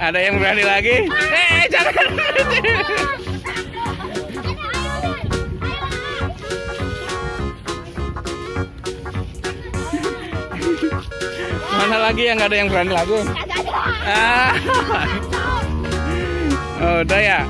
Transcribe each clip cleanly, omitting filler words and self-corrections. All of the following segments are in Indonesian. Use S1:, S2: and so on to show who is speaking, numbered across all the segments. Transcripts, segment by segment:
S1: Ada yang berani lagi? Jangan. Mana lagi yang nggak ada yang berani lagi? Ah. Oh, udah ya.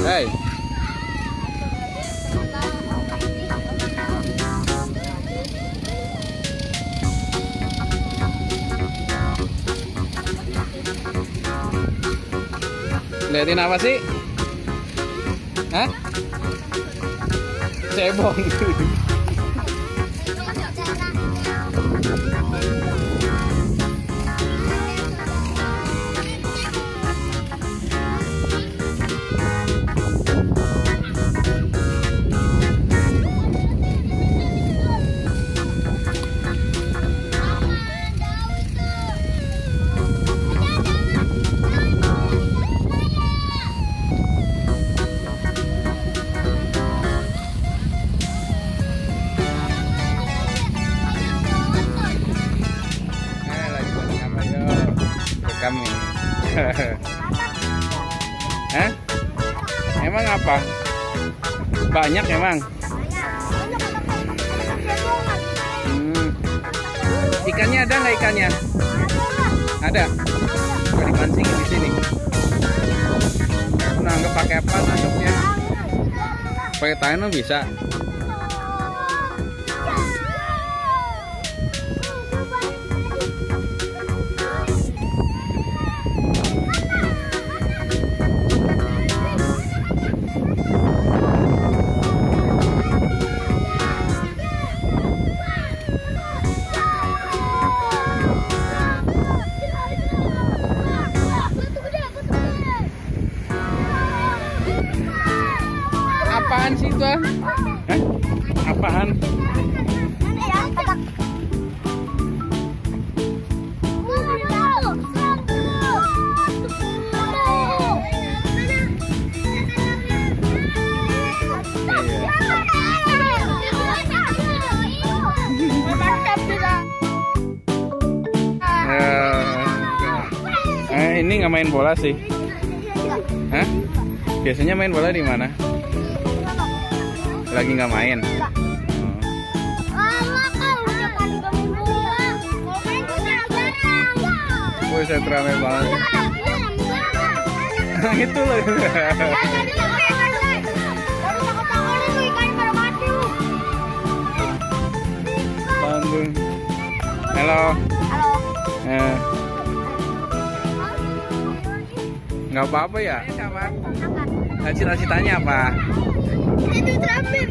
S1: Hey. Liatin apa sih? Hah? Cebong. Kami. Hah? Emang apa? Banyak emang. Ikannya ada nggak ikannya? Ada. Coba dipancingin di sini. Nangkep pakai apa nangkepnya? Pakai tangan bisa. Apaan sih itu? Hah? Apaan? Ini nggak main bola sih? Hah? Biasanya main bola di mana? Lagi nggak main? Buset, rame banget. Itu loh. Bandung. Halo. Nggak apa-apa ya? Cita-citanya apa?
S2: Ultraman.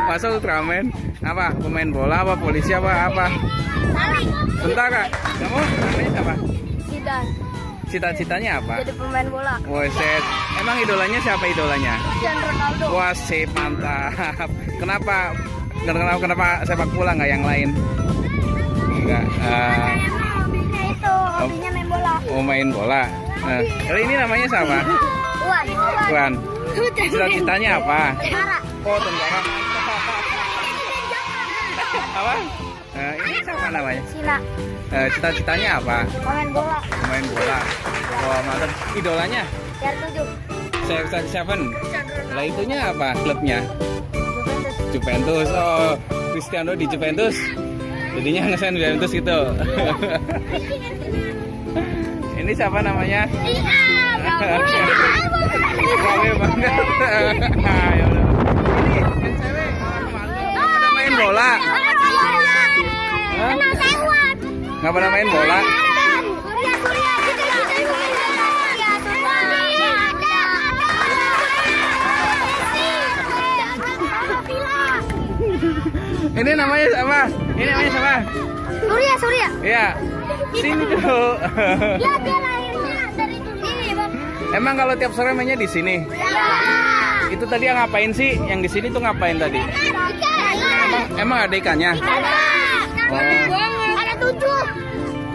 S1: Masa Ultraman? Apa? Pemain bola apa? Polisi apa? Bentar kak, kamu namanya siapa?
S2: Zidane.
S1: Cita-citanya apa?
S2: Jadi pemain bola.
S1: Woset. Emang idolanya siapa idolanya?
S2: Cristiano Ronaldo.
S1: Wah, sip, mantap. Kenapa sepak bola nggak yang lain? Enggak.
S2: Hobinya itu, hobinya main bola.
S1: Oh, main bola. Kali ini namanya siapa?
S2: Wan.
S1: Cita-citanya apa?
S2: Tentara.
S1: Oh, tentara. Apa? Ini siapa namanya?
S2: Sila.
S1: Cita-citanya apa?
S2: Pemain bola.
S1: Main bola. Wah, mantap. Idolanya?
S2: CR7.
S1: CR7. Lah itunya apa? Klubnya?
S2: Juventus.
S1: Juventus. Oh, Cristiano di Juventus. Jadinya ngesen Juventus gitu. Ini siapa namanya? Rame banget. Ya udah. Ini yang cewek pada main bola. Nggak pada main bola. Ini namanya apa? Ini namanya siapa?
S2: Surya.
S1: Iya. Sini dulu.
S2: Dia lahirnya dari sini, Bang.
S1: Emang kalau tiap sore mainnya di sini?
S2: Ya.
S1: Itu tadi yang ngapain sih? Yang di sini tuh ngapain tadi? Emang ada ikannya?
S2: Ada.
S1: Oh.
S2: Ada 7.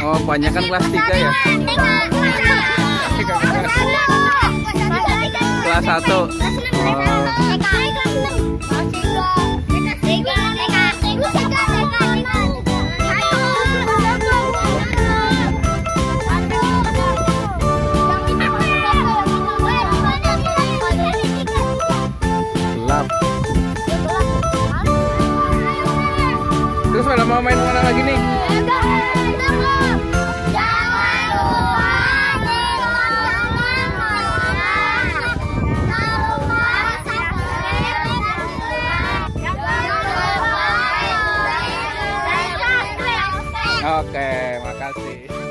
S1: Oh, banyak kan kelas 3 ya? Kelas 1. Oh. Gelap. Terus pada mau main mana lagi nih? Oke, makasih.